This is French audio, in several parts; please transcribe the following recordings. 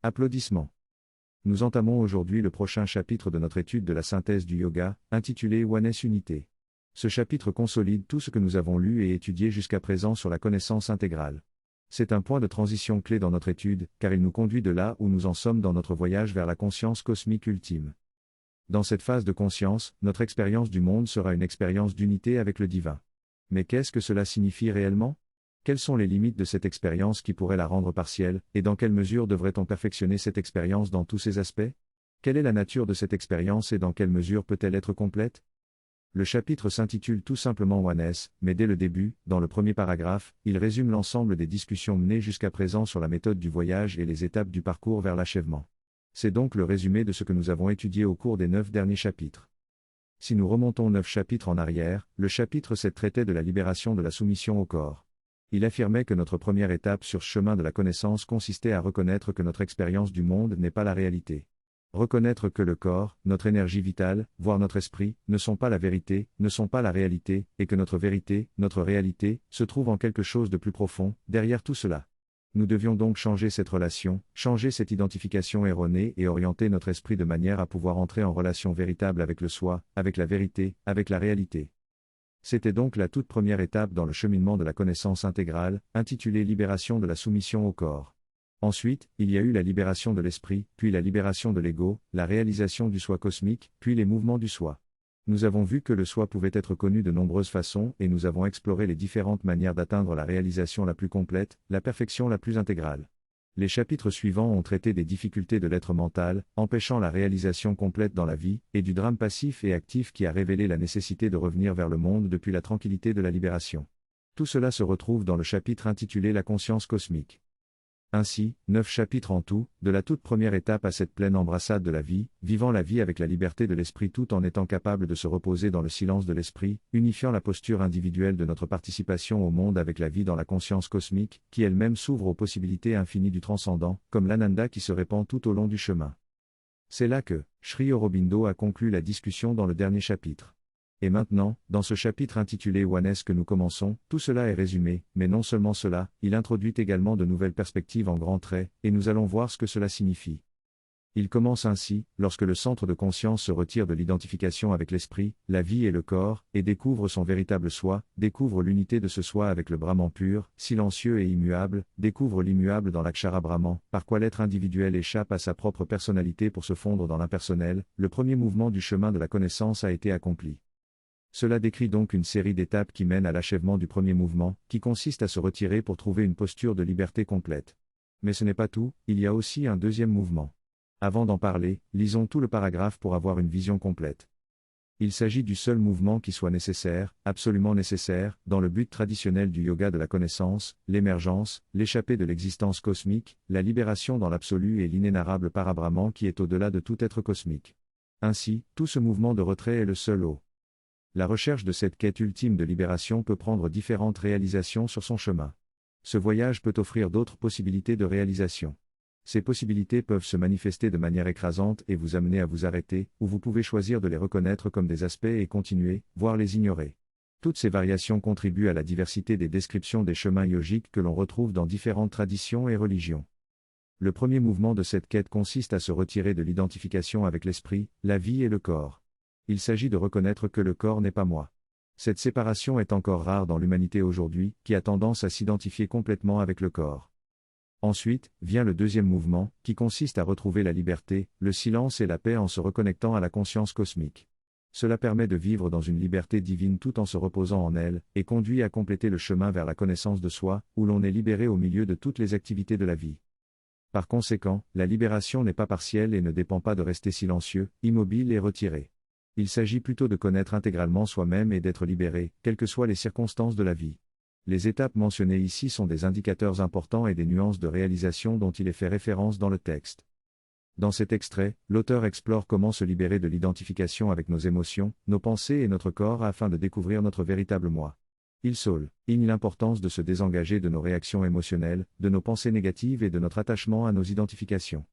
Applaudissements. Nous entamons aujourd'hui le prochain chapitre de notre étude de la synthèse du yoga, intitulé Oneness Unité. Ce chapitre consolide tout ce que nous avons lu et étudié jusqu'à présent sur la connaissance intégrale. C'est un point de transition clé dans notre étude, car il nous conduit de là où nous en sommes dans notre voyage vers la conscience cosmique ultime. Dans cette phase de conscience, notre expérience du monde sera une expérience d'unité avec le divin. Mais qu'est-ce que cela signifie réellement ? Quelles sont les limites de cette expérience qui pourraient la rendre partielle, et dans quelle mesure devrait-on perfectionner cette expérience dans tous ses aspects ? Quelle est la nature de cette expérience et dans quelle mesure peut-elle être complète ? Le chapitre s'intitule tout simplement Oneness, mais dès le début, dans le premier paragraphe, il résume l'ensemble des discussions menées jusqu'à présent sur la méthode du voyage et les étapes du parcours vers l'achèvement. C'est donc le résumé de ce que nous avons étudié au cours des 9 derniers chapitres. Si nous remontons 9 chapitres en arrière, le chapitre 7 traitait de la libération de la soumission au corps. Il affirmait que notre première étape sur ce chemin de la connaissance consistait à reconnaître que notre expérience du monde n'est pas la réalité. Reconnaître que le corps, notre énergie vitale, voire notre esprit, ne sont pas la vérité, ne sont pas la réalité, et que notre vérité, notre réalité, se trouve en quelque chose de plus profond, derrière tout cela. Nous devions donc changer cette relation, changer cette identification erronée et orienter notre esprit de manière à pouvoir entrer en relation véritable avec le soi, avec la vérité, avec la réalité. C'était donc la toute première étape dans le cheminement de la connaissance intégrale, intitulée Libération de la soumission au corps. Ensuite, il y a eu la libération de l'esprit, puis la libération de l'ego, la réalisation du soi cosmique, puis les mouvements du soi. Nous avons vu que le soi pouvait être connu de nombreuses façons et nous avons exploré les différentes manières d'atteindre la réalisation la plus complète, la perfection la plus intégrale. Les chapitres suivants ont traité des difficultés de l'être mental, empêchant la réalisation complète dans la vie, et du drame passif et actif qui a révélé la nécessité de revenir vers le monde depuis la tranquillité de la libération. Tout cela se retrouve dans le chapitre intitulé La conscience cosmique. Ainsi, 9 chapitres en tout, de la toute première étape à cette pleine embrassade de la vie, vivant la vie avec la liberté de l'esprit tout en étant capable de se reposer dans le silence de l'esprit, unifiant la posture individuelle de notre participation au monde avec la vie dans la conscience cosmique, qui elle-même s'ouvre aux possibilités infinies du transcendant, comme l'ananda qui se répand tout au long du chemin. C'est là que, Sri Aurobindo a conclu la discussion dans le dernier chapitre. Et maintenant, dans ce chapitre intitulé Oneness que nous commençons, tout cela est résumé, mais non seulement cela, il introduit également de nouvelles perspectives en grands traits, et nous allons voir ce que cela signifie. Il commence ainsi, lorsque le centre de conscience se retire de l'identification avec l'esprit, la vie et le corps, et découvre son véritable soi, découvre l'unité de ce soi avec le Brahman pur, silencieux et immuable, découvre l'immuable dans l'Akshara Brahman, par quoi l'être individuel échappe à sa propre personnalité pour se fondre dans l'impersonnel, le premier mouvement du chemin de la connaissance a été accompli. Cela décrit donc une série d'étapes qui mènent à l'achèvement du premier mouvement, qui consiste à se retirer pour trouver une posture de liberté complète. Mais ce n'est pas tout, il y a aussi un deuxième mouvement. Avant d'en parler, lisons tout le paragraphe pour avoir une vision complète. Il s'agit du seul mouvement qui soit nécessaire, absolument nécessaire, dans le but traditionnel du yoga de la connaissance, l'émergence, l'échappée de l'existence cosmique, la libération dans l'absolu et l'inénarrable parabrahman qui est au-delà de tout être cosmique. Ainsi, tout ce mouvement de retrait est le seul eau. La recherche de cette quête ultime de libération peut prendre différentes réalisations sur son chemin. Ce voyage peut offrir d'autres possibilités de réalisation. Ces possibilités peuvent se manifester de manière écrasante et vous amener à vous arrêter, ou vous pouvez choisir de les reconnaître comme des aspects et continuer, voire les ignorer. Toutes ces variations contribuent à la diversité des descriptions des chemins yogiques que l'on retrouve dans différentes traditions et religions. Le premier mouvement de cette quête consiste à se retirer de l'identification avec l'esprit, la vie et le corps. Il s'agit de reconnaître que le corps n'est pas moi. Cette séparation est encore rare dans l'humanité aujourd'hui, qui a tendance à s'identifier complètement avec le corps. Ensuite, vient le deuxième mouvement, qui consiste à retrouver la liberté, le silence et la paix en se reconnectant à la conscience cosmique. Cela permet de vivre dans une liberté divine tout en se reposant en elle, et conduit à compléter le chemin vers la connaissance de soi, où l'on est libéré au milieu de toutes les activités de la vie. Par conséquent, la libération n'est pas partielle et ne dépend pas de rester silencieux, immobile et retiré. Il s'agit plutôt de connaître intégralement soi-même et d'être libéré, quelles que soient les circonstances de la vie. Les étapes mentionnées ici sont des indicateurs importants et des nuances de réalisation dont il est fait référence dans le texte. Dans cet extrait, l'auteur explore comment se libérer de l'identification avec nos émotions, nos pensées et notre corps afin de découvrir notre véritable moi. Il souligne l'importance de se désengager de nos réactions émotionnelles, de nos pensées négatives et de notre attachement à nos identifications.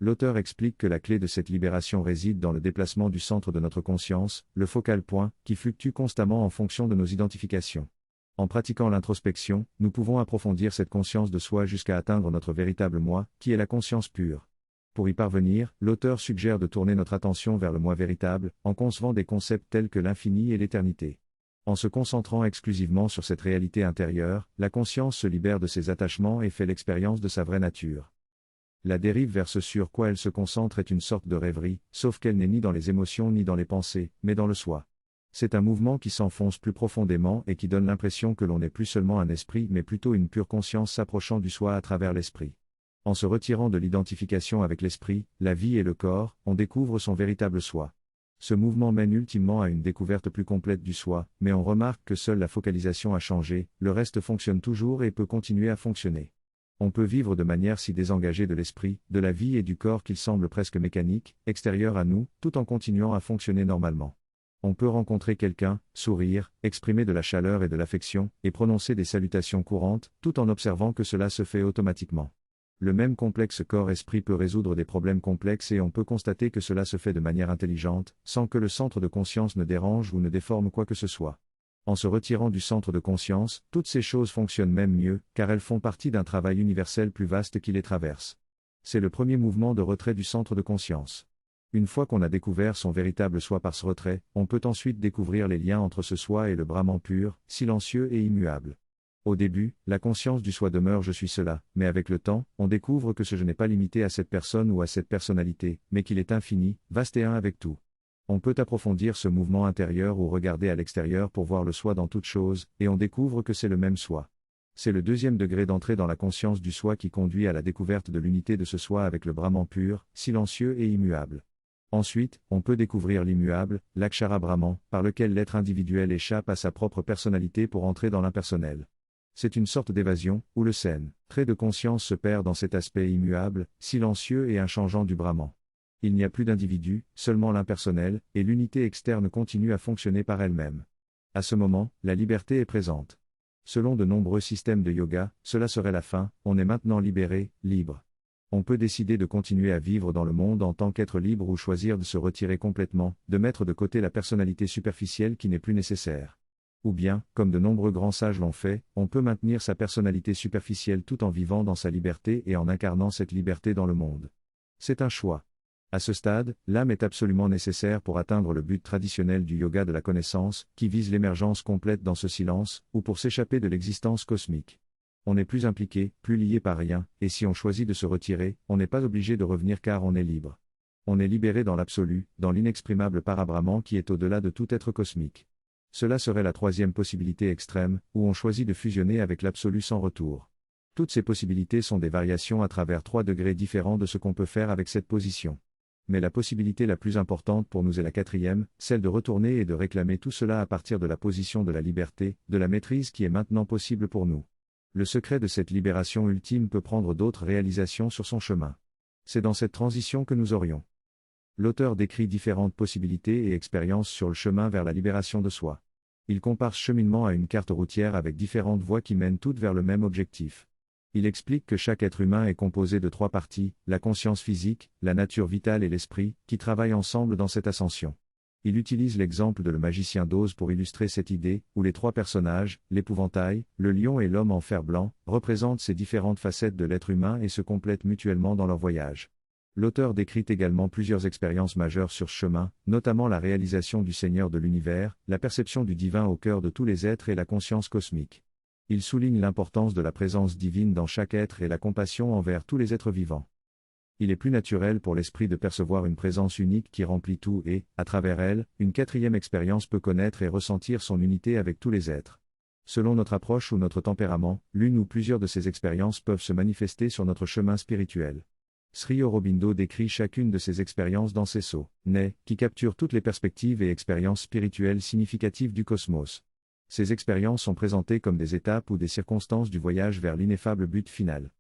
L'auteur explique que la clé de cette libération réside dans le déplacement du centre de notre conscience, le focal point, qui fluctue constamment en fonction de nos identifications. En pratiquant l'introspection, nous pouvons approfondir cette conscience de soi jusqu'à atteindre notre véritable moi, qui est la conscience pure. Pour y parvenir, l'auteur suggère de tourner notre attention vers le moi véritable, en concevant des concepts tels que l'infini et l'éternité. En se concentrant exclusivement sur cette réalité intérieure, la conscience se libère de ses attachements et fait l'expérience de sa vraie nature. La dérive vers ce sur quoi elle se concentre est une sorte de rêverie, sauf qu'elle n'est ni dans les émotions ni dans les pensées, mais dans le soi. C'est un mouvement qui s'enfonce plus profondément et qui donne l'impression que l'on n'est plus seulement un esprit mais plutôt une pure conscience s'approchant du soi à travers l'esprit. En se retirant de l'identification avec l'esprit, la vie et le corps, on découvre son véritable soi. Ce mouvement mène ultimement à une découverte plus complète du soi, mais on remarque que seule la focalisation a changé, le reste fonctionne toujours et peut continuer à fonctionner. On peut vivre de manière si désengagée de l'esprit, de la vie et du corps qu'il semble presque mécanique, extérieur à nous, tout en continuant à fonctionner normalement. On peut rencontrer quelqu'un, sourire, exprimer de la chaleur et de l'affection, et prononcer des salutations courantes, tout en observant que cela se fait automatiquement. Le même complexe corps-esprit peut résoudre des problèmes complexes et on peut constater que cela se fait de manière intelligente, sans que le centre de conscience ne dérange ou ne déforme quoi que ce soit. En se retirant du centre de conscience, toutes ces choses fonctionnent même mieux, car elles font partie d'un travail universel plus vaste qui les traverse. C'est le premier mouvement de retrait du centre de conscience. Une fois qu'on a découvert son véritable soi par ce retrait, on peut ensuite découvrir les liens entre ce soi et le Brahman pur, silencieux et immuable. Au début, la conscience du soi demeure je suis cela, mais avec le temps, on découvre que ce je n'est pas limité à cette personne ou à cette personnalité, mais qu'il est infini, vaste et un avec tout. On peut approfondir ce mouvement intérieur ou regarder à l'extérieur pour voir le soi dans toute chose, et on découvre que c'est le même soi. C'est le deuxième degré d'entrée dans la conscience du soi qui conduit à la découverte de l'unité de ce soi avec le Brahman pur, silencieux et immuable. Ensuite, on peut découvrir l'immuable, l'Akshara Brahman, par lequel l'être individuel échappe à sa propre personnalité pour entrer dans l'impersonnel. C'est une sorte d'évasion, où le saine, trait de conscience se perd dans cet aspect immuable, silencieux et inchangeant du Brahman. Il n'y a plus d'individu, seulement l'impersonnel, et l'unité externe continue à fonctionner par elle-même. À ce moment, la liberté est présente. Selon de nombreux systèmes de yoga, cela serait la fin, on est maintenant libéré, libre. On peut décider de continuer à vivre dans le monde en tant qu'être libre ou choisir de se retirer complètement, de mettre de côté la personnalité superficielle qui n'est plus nécessaire. Ou bien, comme de nombreux grands sages l'ont fait, on peut maintenir sa personnalité superficielle tout en vivant dans sa liberté et en incarnant cette liberté dans le monde. C'est un choix. À ce stade, l'âme est absolument nécessaire pour atteindre le but traditionnel du yoga de la connaissance, qui vise l'émergence complète dans ce silence, ou pour s'échapper de l'existence cosmique. On n'est plus impliqué, plus lié par rien, et si on choisit de se retirer, on n'est pas obligé de revenir car on est libre. On est libéré dans l'absolu, dans l'inexprimable Parabrahman qui est au-delà de tout être cosmique. Cela serait la troisième possibilité extrême, où on choisit de fusionner avec l'absolu sans retour. Toutes ces possibilités sont des variations à travers 3 degrés différents de ce qu'on peut faire avec cette position. Mais la possibilité la plus importante pour nous est la 4e, celle de retourner et de réclamer tout cela à partir de la position de la liberté, de la maîtrise qui est maintenant possible pour nous. Le secret de cette libération ultime peut prendre d'autres réalisations sur son chemin. C'est dans cette transition que nous aurions. L'auteur décrit différentes possibilités et expériences sur le chemin vers la libération de soi. Il compare ce cheminement à une carte routière avec différentes voies qui mènent toutes vers le même objectif. Il explique que chaque être humain est composé de 3 parties, la conscience physique, la nature vitale et l'esprit, qui travaillent ensemble dans cette ascension. Il utilise l'exemple de Le Magicien d'Oz pour illustrer cette idée, où les 3 personnages, l'épouvantail, le lion et l'homme en fer blanc, représentent ces différentes facettes de l'être humain et se complètent mutuellement dans leur voyage. L'auteur décrit également plusieurs expériences majeures sur ce chemin, notamment la réalisation du Seigneur de l'univers, la perception du divin au cœur de tous les êtres et la conscience cosmique. Il souligne l'importance de la présence divine dans chaque être et la compassion envers tous les êtres vivants. Il est plus naturel pour l'esprit de percevoir une présence unique qui remplit tout et, à travers elle, une 4e expérience peut connaître et ressentir son unité avec tous les êtres. Selon notre approche ou notre tempérament, l'une ou plusieurs de ces expériences peuvent se manifester sur notre chemin spirituel. Sri Aurobindo décrit chacune de ces expériences dans ses sauts, qui capturent toutes les perspectives et expériences spirituelles significatives du cosmos. Ces expériences sont présentées comme des étapes ou des circonstances du voyage vers l'ineffable but final.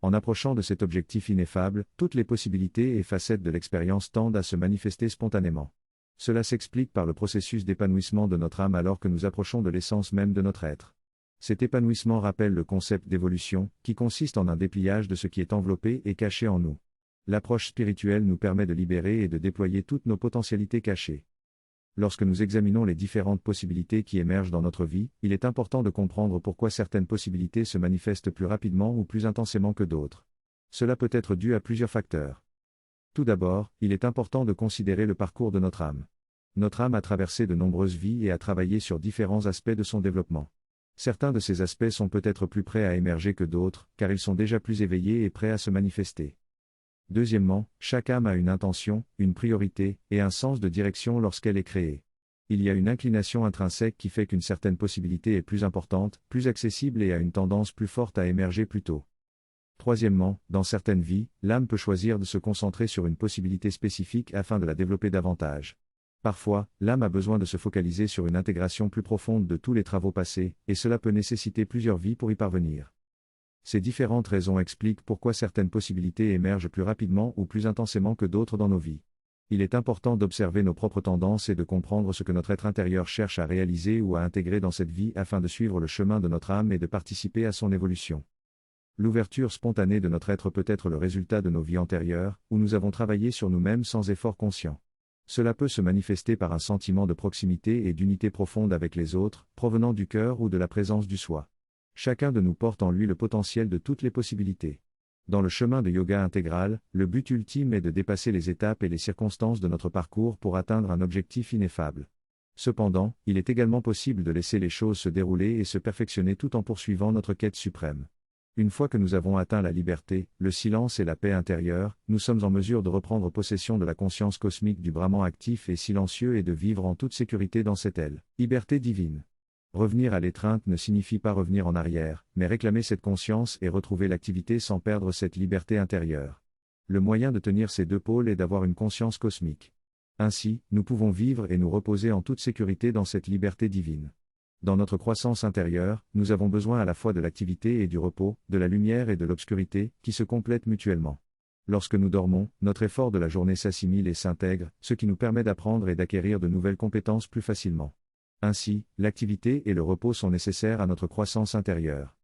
En approchant de cet objectif ineffable, toutes les possibilités et facettes de l'expérience tendent à se manifester spontanément. Cela s'explique par le processus d'épanouissement de notre âme alors que nous approchons de l'essence même de notre être. Cet épanouissement rappelle le concept d'évolution, qui consiste en un dépliage de ce qui est enveloppé et caché en nous. L'approche spirituelle nous permet de libérer et de déployer toutes nos potentialités cachées. Lorsque nous examinons les différentes possibilités qui émergent dans notre vie, il est important de comprendre pourquoi certaines possibilités se manifestent plus rapidement ou plus intensément que d'autres. Cela peut être dû à plusieurs facteurs. Tout d'abord, il est important de considérer le parcours de notre âme. Notre âme a traversé de nombreuses vies et a travaillé sur différents aspects de son développement. Certains de ces aspects sont peut-être plus prêts à émerger que d'autres, car ils sont déjà plus éveillés et prêts à se manifester. Deuxièmement, chaque âme a une intention, une priorité, et un sens de direction lorsqu'elle est créée. Il y a une inclination intrinsèque qui fait qu'une certaine possibilité est plus importante, plus accessible et a une tendance plus forte à émerger plus tôt. Troisièmement, dans certaines vies, l'âme peut choisir de se concentrer sur une possibilité spécifique afin de la développer davantage. Parfois, l'âme a besoin de se focaliser sur une intégration plus profonde de tous les travaux passés, et cela peut nécessiter plusieurs vies pour y parvenir. Ces différentes raisons expliquent pourquoi certaines possibilités émergent plus rapidement ou plus intensément que d'autres dans nos vies. Il est important d'observer nos propres tendances et de comprendre ce que notre être intérieur cherche à réaliser ou à intégrer dans cette vie afin de suivre le chemin de notre âme et de participer à son évolution. L'ouverture spontanée de notre être peut être le résultat de nos vies antérieures, où nous avons travaillé sur nous-mêmes sans effort conscient. Cela peut se manifester par un sentiment de proximité et d'unité profonde avec les autres, provenant du cœur ou de la présence du soi. Chacun de nous porte en lui le potentiel de toutes les possibilités. Dans le chemin de yoga intégral, le but ultime est de dépasser les étapes et les circonstances de notre parcours pour atteindre un objectif ineffable. Cependant, il est également possible de laisser les choses se dérouler et se perfectionner tout en poursuivant notre quête suprême. Une fois que nous avons atteint la liberté, le silence et la paix intérieure, nous sommes en mesure de reprendre possession de la conscience cosmique du Brahman actif et silencieux et de vivre en toute sécurité dans cette liberté divine. Revenir à l'étreinte ne signifie pas revenir en arrière, mais réclamer cette conscience et retrouver l'activité sans perdre cette liberté intérieure. Le moyen de tenir ces deux pôles est d'avoir une conscience cosmique. Ainsi, nous pouvons vivre et nous reposer en toute sécurité dans cette liberté divine. Dans notre croissance intérieure, nous avons besoin à la fois de l'activité et du repos, de la lumière et de l'obscurité, qui se complètent mutuellement. Lorsque nous dormons, notre effort de la journée s'assimile et s'intègre, ce qui nous permet d'apprendre et d'acquérir de nouvelles compétences plus facilement. Ainsi, l'activité et le repos sont nécessaires à notre croissance intérieure.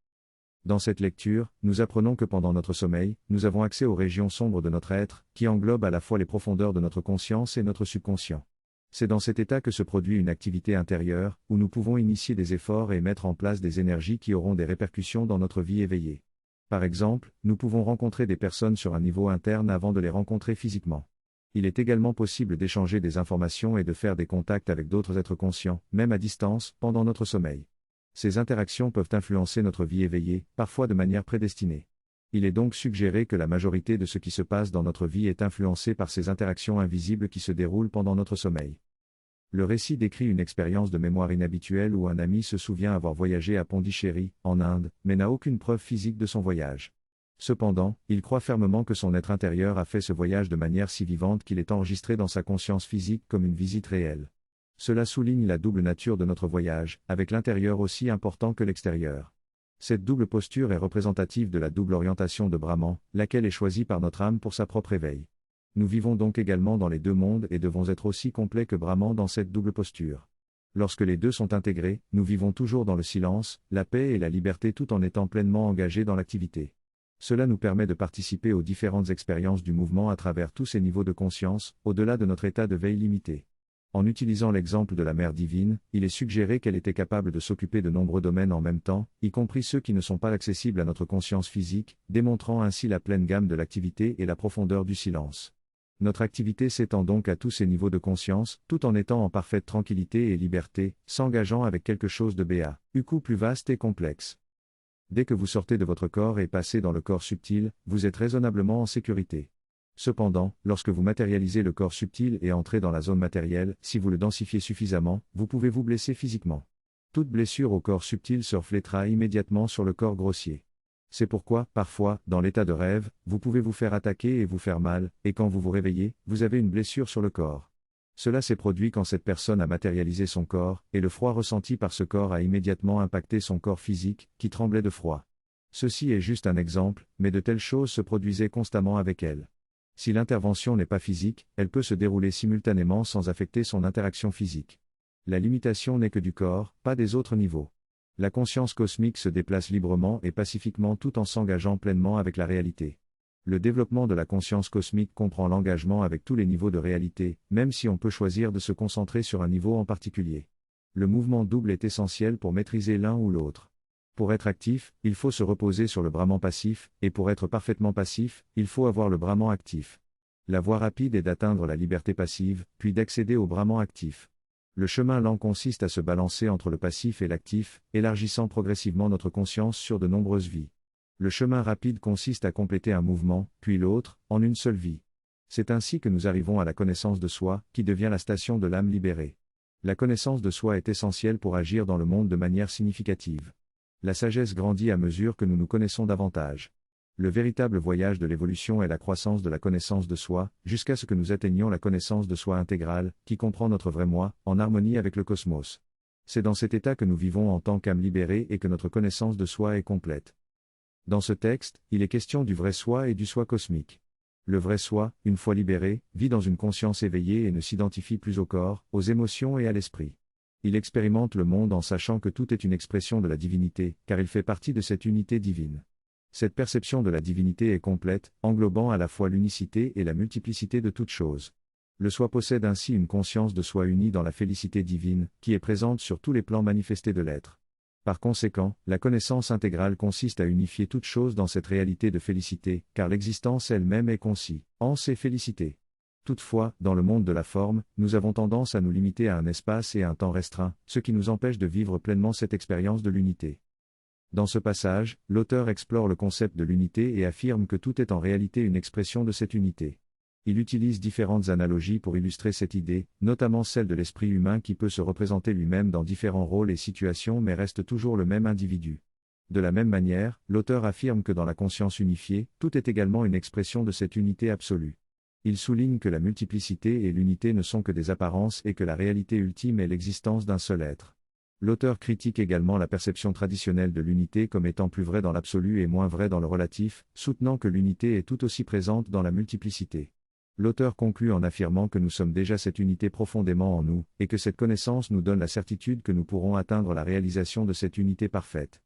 Dans cette lecture, nous apprenons que pendant notre sommeil, nous avons accès aux régions sombres de notre être, qui englobent à la fois les profondeurs de notre conscience et notre subconscient. C'est dans cet état que se produit une activité intérieure, où nous pouvons initier des efforts et mettre en place des énergies qui auront des répercussions dans notre vie éveillée. Par exemple, nous pouvons rencontrer des personnes sur un niveau interne avant de les rencontrer physiquement. Il est également possible d'échanger des informations et de faire des contacts avec d'autres êtres conscients, même à distance, pendant notre sommeil. Ces interactions peuvent influencer notre vie éveillée, parfois de manière prédestinée. Il est donc suggéré que la majorité de ce qui se passe dans notre vie est influencé par ces interactions invisibles qui se déroulent pendant notre sommeil. Le récit décrit une expérience de mémoire inhabituelle où un ami se souvient avoir voyagé à Pondichéry, en Inde, mais n'a aucune preuve physique de son voyage. Cependant, il croit fermement que son être intérieur a fait ce voyage de manière si vivante qu'il est enregistré dans sa conscience physique comme une visite réelle. Cela souligne la double nature de notre voyage, avec l'intérieur aussi important que l'extérieur. Cette double posture est représentative de la double orientation de Brahman, laquelle est choisie par notre âme pour sa propre éveil. Nous vivons donc également dans les deux mondes et devons être aussi complets que Brahman dans cette double posture. Lorsque les deux sont intégrés, nous vivons toujours dans le silence, la paix et la liberté tout en étant pleinement engagés dans l'activité. Cela nous permet de participer aux différentes expériences du mouvement à travers tous ces niveaux de conscience, au-delà de notre état de veille limité. En utilisant l'exemple de la Mère divine, il est suggéré qu'elle était capable de s'occuper de nombreux domaines en même temps, y compris ceux qui ne sont pas accessibles à notre conscience physique, démontrant ainsi la pleine gamme de l'activité et la profondeur du silence. Notre activité s'étend donc à tous ces niveaux de conscience, tout en étant en parfaite tranquillité et liberté, s'engageant avec quelque chose de beaucoup plus vaste et complexe. Dès que vous sortez de votre corps et passez dans le corps subtil, vous êtes raisonnablement en sécurité. Cependant, lorsque vous matérialisez le corps subtil et entrez dans la zone matérielle, si vous le densifiez suffisamment, vous pouvez vous blesser physiquement. Toute blessure au corps subtil se reflétera immédiatement sur le corps grossier. C'est pourquoi, parfois, dans l'état de rêve, vous pouvez vous faire attaquer et vous faire mal, et quand vous vous réveillez, vous avez une blessure sur le corps. Cela s'est produit quand cette personne a matérialisé son corps, et le froid ressenti par ce corps a immédiatement impacté son corps physique, qui tremblait de froid. Ceci est juste un exemple, mais de telles choses se produisaient constamment avec elle. Si l'intervention n'est pas physique, elle peut se dérouler simultanément sans affecter son interaction physique. La limitation n'est que du corps, pas des autres niveaux. La conscience cosmique se déplace librement et pacifiquement tout en s'engageant pleinement avec la réalité. Le développement de la conscience cosmique comprend l'engagement avec tous les niveaux de réalité, même si on peut choisir de se concentrer sur un niveau en particulier. Le mouvement double est essentiel pour maîtriser l'un ou l'autre. Pour être actif, il faut se reposer sur le Brahman passif, et pour être parfaitement passif, il faut avoir le Brahman actif. La voie rapide est d'atteindre la liberté passive, puis d'accéder au brahman actif. Le chemin lent consiste à se balancer entre le passif et l'actif, élargissant progressivement notre conscience sur de nombreuses vies. Le chemin rapide consiste à compléter un mouvement, puis l'autre, en une seule vie. C'est ainsi que nous arrivons à la connaissance de soi, qui devient la station de l'âme libérée. La connaissance de soi est essentielle pour agir dans le monde de manière significative. La sagesse grandit à mesure que nous nous connaissons davantage. Le véritable voyage de l'évolution est la croissance de la connaissance de soi, jusqu'à ce que nous atteignions la connaissance de soi intégrale, qui comprend notre vrai moi, en harmonie avec le cosmos. C'est dans cet état que nous vivons en tant qu'âme libérée et que notre connaissance de soi est complète. Dans ce texte, il est question du vrai soi et du soi cosmique. Le vrai soi, une fois libéré, vit dans une conscience éveillée et ne s'identifie plus au corps, aux émotions et à l'esprit. Il expérimente le monde en sachant que tout est une expression de la divinité, car il fait partie de cette unité divine. Cette perception de la divinité est complète, englobant à la fois l'unicité et la multiplicité de toutes choses. Le soi possède ainsi une conscience de soi unie dans la félicité divine, qui est présente sur tous les plans manifestés de l'être. Par conséquent, la connaissance intégrale consiste à unifier toutes choses dans cette réalité de félicité, car l'existence elle-même est conscience et félicité. Toutefois, dans le monde de la forme, nous avons tendance à nous limiter à un espace et un temps restreint, ce qui nous empêche de vivre pleinement cette expérience de l'unité. Dans ce passage, l'auteur explore le concept de l'unité et affirme que tout est en réalité une expression de cette unité. Il utilise différentes analogies pour illustrer cette idée, notamment celle de l'esprit humain qui peut se représenter lui-même dans différents rôles et situations mais reste toujours le même individu. De la même manière, l'auteur affirme que dans la conscience unifiée, tout est également une expression de cette unité absolue. Il souligne que la multiplicité et l'unité ne sont que des apparences et que la réalité ultime est l'existence d'un seul être. L'auteur critique également la perception traditionnelle de l'unité comme étant plus vraie dans l'absolu et moins vraie dans le relatif, soutenant que l'unité est tout aussi présente dans la multiplicité. L'auteur conclut en affirmant que nous sommes déjà cette unité profondément en nous, et que cette connaissance nous donne la certitude que nous pourrons atteindre la réalisation de cette unité parfaite.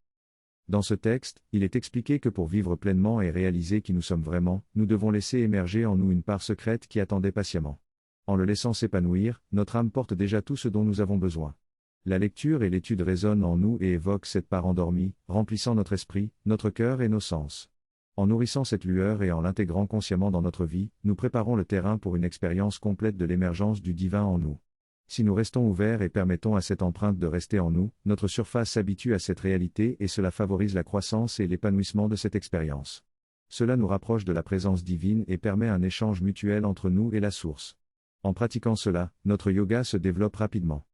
Dans ce texte, il est expliqué que pour vivre pleinement et réaliser qui nous sommes vraiment, nous devons laisser émerger en nous une part secrète qui attendait patiemment. En le laissant s'épanouir, notre âme porte déjà tout ce dont nous avons besoin. La lecture et l'étude résonnent en nous et évoquent cette part endormie, remplissant notre esprit, notre cœur et nos sens. En nourrissant cette lueur et en l'intégrant consciemment dans notre vie, nous préparons le terrain pour une expérience complète de l'émergence du divin en nous. Si nous restons ouverts et permettons à cette empreinte de rester en nous, notre surface s'habitue à cette réalité et cela favorise la croissance et l'épanouissement de cette expérience. Cela nous rapproche de la présence divine et permet un échange mutuel entre nous et la source. En pratiquant cela, notre yoga se développe rapidement.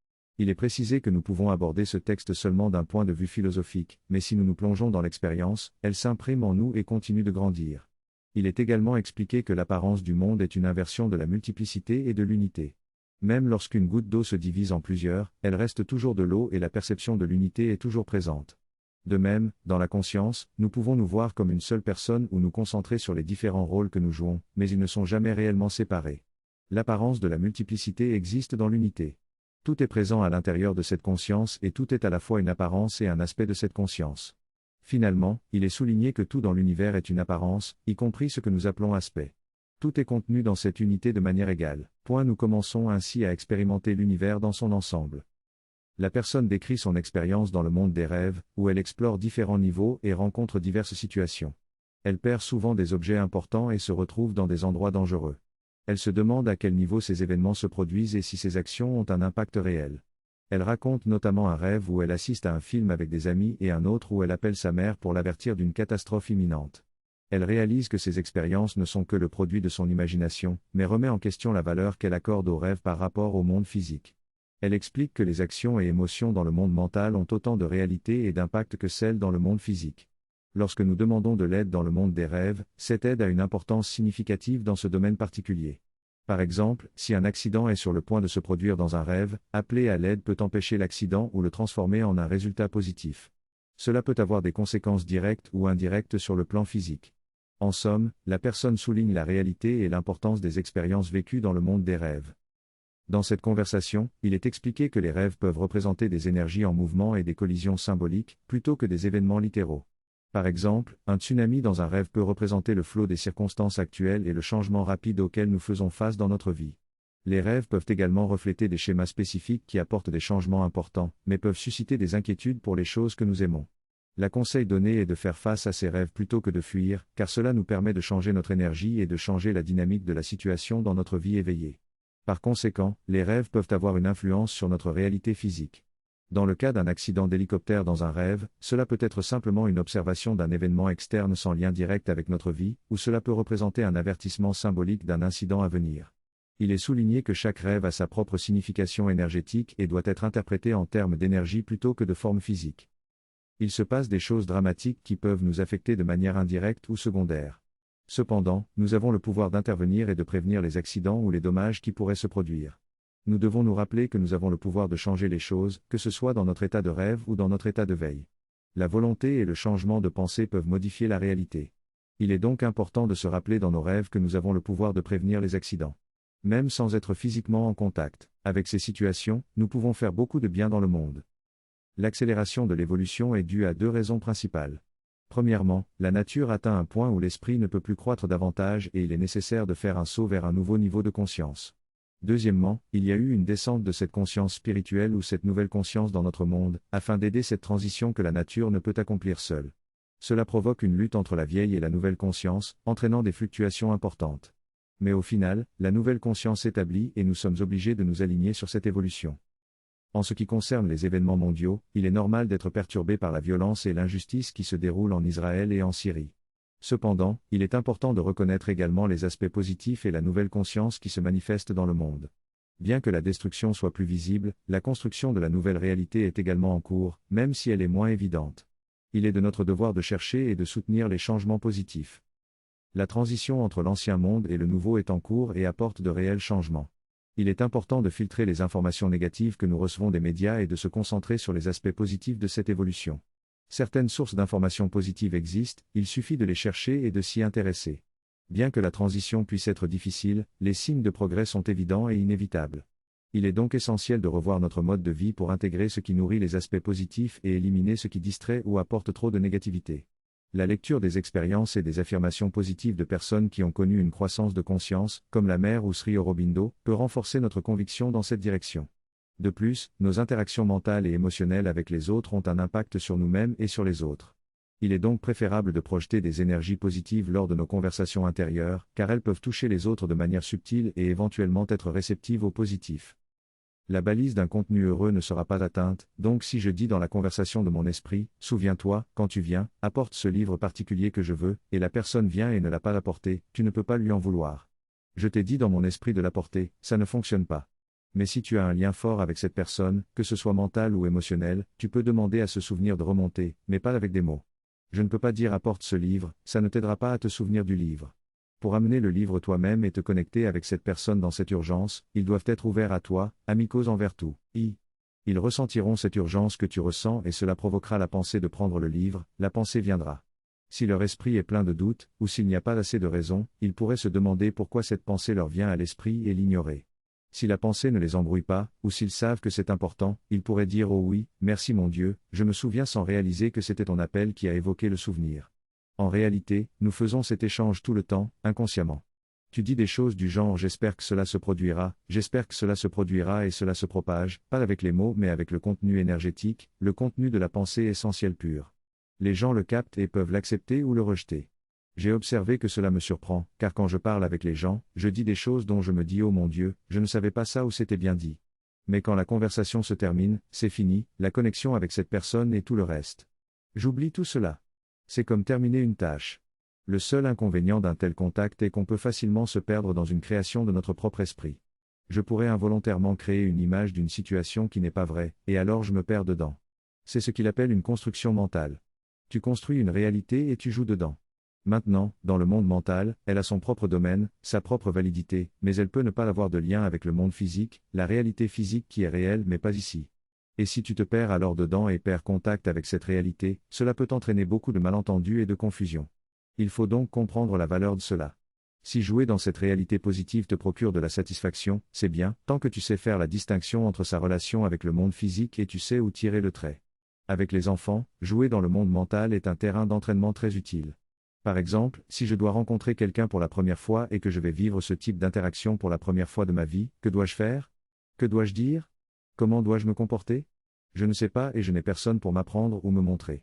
Il est précisé que nous pouvons aborder ce texte seulement d'un point de vue philosophique, mais si nous nous plongeons dans l'expérience, elle s'imprime en nous et continue de grandir. Il est également expliqué que l'apparence du monde est une inversion de la multiplicité et de l'unité. Même lorsqu'une goutte d'eau se divise en plusieurs, elle reste toujours de l'eau et la perception de l'unité est toujours présente. De même, dans la conscience, nous pouvons nous voir comme une seule personne ou nous concentrer sur les différents rôles que nous jouons, mais ils ne sont jamais réellement séparés. L'apparence de la multiplicité existe dans l'unité. Tout est présent à l'intérieur de cette conscience et tout est à la fois une apparence et un aspect de cette conscience. Finalement, il est souligné que tout dans l'univers est une apparence, y compris ce que nous appelons aspect. Tout est contenu dans cette unité de manière égale. Nous commençons ainsi à expérimenter l'univers dans son ensemble. La personne décrit son expérience dans le monde des rêves, où elle explore différents niveaux et rencontre diverses situations. Elle perd souvent des objets importants et se retrouve dans des endroits dangereux. Elle se demande à quel niveau ces événements se produisent et si ces actions ont un impact réel. Elle raconte notamment un rêve où elle assiste à un film avec des amis et un autre où elle appelle sa mère pour l'avertir d'une catastrophe imminente. Elle réalise que ces expériences ne sont que le produit de son imagination, mais remet en question la valeur qu'elle accorde aux rêves par rapport au monde physique. Elle explique que les actions et émotions dans le monde mental ont autant de réalité et d'impact que celles dans le monde physique. Lorsque nous demandons de l'aide dans le monde des rêves, cette aide a une importance significative dans ce domaine particulier. Par exemple, si un accident est sur le point de se produire dans un rêve, appeler à l'aide peut empêcher l'accident ou le transformer en un résultat positif. Cela peut avoir des conséquences directes ou indirectes sur le plan physique. En somme, la personne souligne la réalité et l'importance des expériences vécues dans le monde des rêves. Dans cette conversation, il est expliqué que les rêves peuvent représenter des énergies en mouvement et des collisions symboliques, plutôt que des événements littéraux. Par exemple, un tsunami dans un rêve peut représenter le flot des circonstances actuelles et le changement rapide auquel nous faisons face dans notre vie. Les rêves peuvent également refléter des schémas spécifiques qui apportent des changements importants, mais peuvent susciter des inquiétudes pour les choses que nous aimons. La conseil donné est de faire face à ces rêves plutôt que de fuir, car cela nous permet de changer notre énergie et de changer la dynamique de la situation dans notre vie éveillée. Par conséquent, les rêves peuvent avoir une influence sur notre réalité physique. Dans le cas d'un accident d'hélicoptère dans un rêve, cela peut être simplement une observation d'un événement externe sans lien direct avec notre vie, ou cela peut représenter un avertissement symbolique d'un incident à venir. Il est souligné que chaque rêve a sa propre signification énergétique et doit être interprété en termes d'énergie plutôt que de forme physique. Il se passe des choses dramatiques qui peuvent nous affecter de manière indirecte ou secondaire. Cependant, nous avons le pouvoir d'intervenir et de prévenir les accidents ou les dommages qui pourraient se produire. Nous devons nous rappeler que nous avons le pouvoir de changer les choses, que ce soit dans notre état de rêve ou dans notre état de veille. La volonté et le changement de pensée peuvent modifier la réalité. Il est donc important de se rappeler dans nos rêves que nous avons le pouvoir de prévenir les accidents. Même sans être physiquement en contact avec ces situations, nous pouvons faire beaucoup de bien dans le monde. L'accélération de l'évolution est due à deux raisons principales. Premièrement, la nature atteint un point où l'esprit ne peut plus croître davantage et il est nécessaire de faire un saut vers un nouveau niveau de conscience. Deuxièmement, il y a eu une descente de cette conscience spirituelle ou cette nouvelle conscience dans notre monde, afin d'aider cette transition que la nature ne peut accomplir seule. Cela provoque une lutte entre la vieille et la nouvelle conscience, entraînant des fluctuations importantes. Mais au final, la nouvelle conscience s'établit et nous sommes obligés de nous aligner sur cette évolution. En ce qui concerne les événements mondiaux, il est normal d'être perturbé par la violence et l'injustice qui se déroulent en Israël et en Syrie. Cependant, il est important de reconnaître également les aspects positifs et la nouvelle conscience qui se manifeste dans le monde. Bien que la destruction soit plus visible, la construction de la nouvelle réalité est également en cours, même si elle est moins évidente. Il est de notre devoir de chercher et de soutenir les changements positifs. La transition entre l'ancien monde et le nouveau est en cours et apporte de réels changements. Il est important de filtrer les informations négatives que nous recevons des médias et de se concentrer sur les aspects positifs de cette évolution. Certaines sources d'informations positives existent, il suffit de les chercher et de s'y intéresser. Bien que la transition puisse être difficile, les signes de progrès sont évidents et inévitables. Il est donc essentiel de revoir notre mode de vie pour intégrer ce qui nourrit les aspects positifs et éliminer ce qui distrait ou apporte trop de négativité. La lecture des expériences et des affirmations positives de personnes qui ont connu une croissance de conscience, comme la mère ou Sri Aurobindo, peut renforcer notre conviction dans cette direction. De plus, nos interactions mentales et émotionnelles avec les autres ont un impact sur nous-mêmes et sur les autres. Il est donc préférable de projeter des énergies positives lors de nos conversations intérieures, car elles peuvent toucher les autres de manière subtile et éventuellement être réceptives au positif. La balise d'un contenu heureux ne sera pas atteinte, donc si je dis dans la conversation de mon esprit, « Souviens-toi, quand tu viens, apporte ce livre particulier que je veux », et la personne vient et ne l'a pas apporté, tu ne peux pas lui en vouloir. Je t'ai dit dans mon esprit de l'apporter, ça ne fonctionne pas. Mais si tu as un lien fort avec cette personne, que ce soit mental ou émotionnel, tu peux demander à ce souvenir de remonter, mais pas avec des mots. Je ne peux pas dire apporte ce livre, ça ne t'aidera pas à te souvenir du livre. Pour amener le livre toi-même et te connecter avec cette personne dans cette urgence, ils doivent être ouverts à toi, amicaux envers tout. Ils ressentiront cette urgence que tu ressens et cela provoquera la pensée de prendre le livre, la pensée viendra. Si leur esprit est plein de doutes, ou s'il n'y a pas assez de raisons, ils pourraient se demander pourquoi cette pensée leur vient à l'esprit et l'ignorer. Si la pensée ne les embrouille pas, ou s'ils savent que c'est important, ils pourraient dire « Oh oui, merci mon Dieu, je me souviens » sans réaliser que c'était ton appel qui a évoqué le souvenir. En réalité, nous faisons cet échange tout le temps, inconsciemment. Tu dis des choses du genre « j'espère que cela se produira »,« j'espère que cela se produira » et cela se propage, pas avec les mots mais avec le contenu énergétique, le contenu de la pensée essentielle pure. Les gens le captent et peuvent l'accepter ou le rejeter. J'ai observé que cela me surprend, car quand je parle avec les gens, je dis des choses dont je me dis « Oh mon Dieu, je ne savais pas ça ou c'était bien dit ». Mais quand la conversation se termine, c'est fini, la connexion avec cette personne et tout le reste. J'oublie tout cela. C'est comme terminer une tâche. Le seul inconvénient d'un tel contact est qu'on peut facilement se perdre dans une création de notre propre esprit. Je pourrais involontairement créer une image d'une situation qui n'est pas vraie, et alors je me perds dedans. C'est ce qu'il appelle une construction mentale. Tu construis une réalité et tu joues dedans. Maintenant, dans le monde mental, elle a son propre domaine, sa propre validité, mais elle peut ne pas avoir de lien avec le monde physique, la réalité physique qui est réelle mais pas ici. Et si tu te perds alors dedans et perds contact avec cette réalité, cela peut entraîner beaucoup de malentendus et de confusion. Il faut donc comprendre la valeur de cela. Si jouer dans cette réalité positive te procure de la satisfaction, c'est bien, tant que tu sais faire la distinction entre sa relation avec le monde physique et tu sais où tirer le trait. Avec les enfants, jouer dans le monde mental est un terrain d'entraînement très utile. Par exemple, si je dois rencontrer quelqu'un pour la première fois et que je vais vivre ce type d'interaction pour la première fois de ma vie, que dois-je faire? Que dois-je dire? Comment dois-je me comporter? Je ne sais pas et je n'ai personne pour m'apprendre ou me montrer.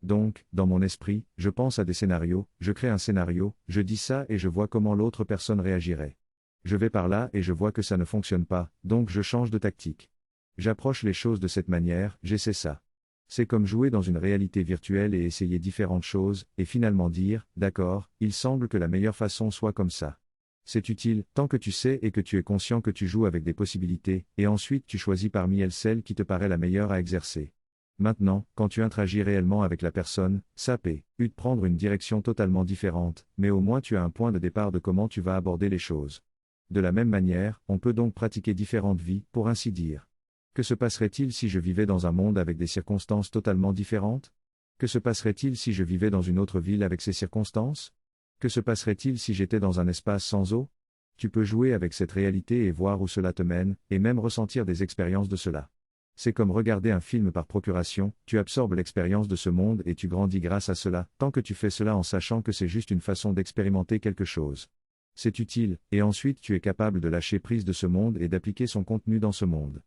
Donc, dans mon esprit, je pense à des scénarios, je crée un scénario, je dis ça et je vois comment l'autre personne réagirait. Je vais par là et je vois que ça ne fonctionne pas, donc je change de tactique. J'approche les choses de cette manière, j'essaie ça. C'est comme jouer dans une réalité virtuelle et essayer différentes choses, et finalement dire, d'accord, il semble que la meilleure façon soit comme ça. C'est utile, tant que tu sais et que tu es conscient que tu joues avec des possibilités, et ensuite tu choisis parmi elles celle qui te paraît la meilleure à exercer. Maintenant, quand tu interagis réellement avec la personne, ça peut prendre une direction totalement différente, mais au moins tu as un point de départ de comment tu vas aborder les choses. De la même manière, on peut donc pratiquer différentes vies, pour ainsi dire. Que se passerait-il si je vivais dans un monde avec des circonstances totalement différentes? Que se passerait-il si je vivais dans une autre ville avec ces circonstances? Que se passerait-il si j'étais dans un espace sans eau? Tu peux jouer avec cette réalité et voir où cela te mène, et même ressentir des expériences de cela. C'est comme regarder un film par procuration, tu absorbes l'expérience de ce monde et tu grandis grâce à cela, tant que tu fais cela en sachant que c'est juste une façon d'expérimenter quelque chose. C'est utile, et ensuite tu es capable de lâcher prise de ce monde et d'appliquer son contenu dans ce monde.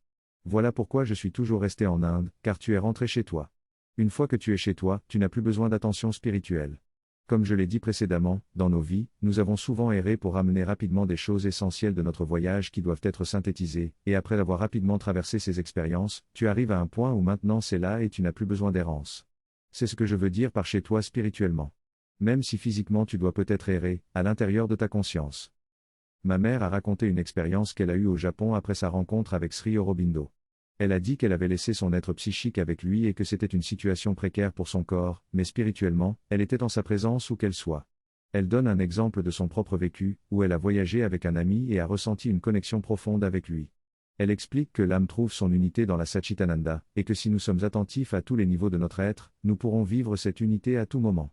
Voilà pourquoi je suis toujours resté en Inde, car tu es rentré chez toi. Une fois que tu es chez toi, tu n'as plus besoin d'attention spirituelle. Comme je l'ai dit précédemment, dans nos vies, nous avons souvent erré pour ramener rapidement des choses essentielles de notre voyage qui doivent être synthétisées, et après avoir rapidement traversé ces expériences, tu arrives à un point où maintenant c'est là et tu n'as plus besoin d'errance. C'est ce que je veux dire par chez toi spirituellement. Même si physiquement tu dois peut-être errer, à l'intérieur de ta conscience. Ma mère a raconté une expérience qu'elle a eue au Japon après sa rencontre avec Sri Aurobindo. Elle a dit qu'elle avait laissé son être psychique avec lui et que c'était une situation précaire pour son corps, mais spirituellement, elle était en sa présence où qu'elle soit. Elle donne un exemple de son propre vécu, où elle a voyagé avec un ami et a ressenti une connexion profonde avec lui. Elle explique que l'âme trouve son unité dans la Satchitananda, et que si nous sommes attentifs à tous les niveaux de notre être, nous pourrons vivre cette unité à tout moment.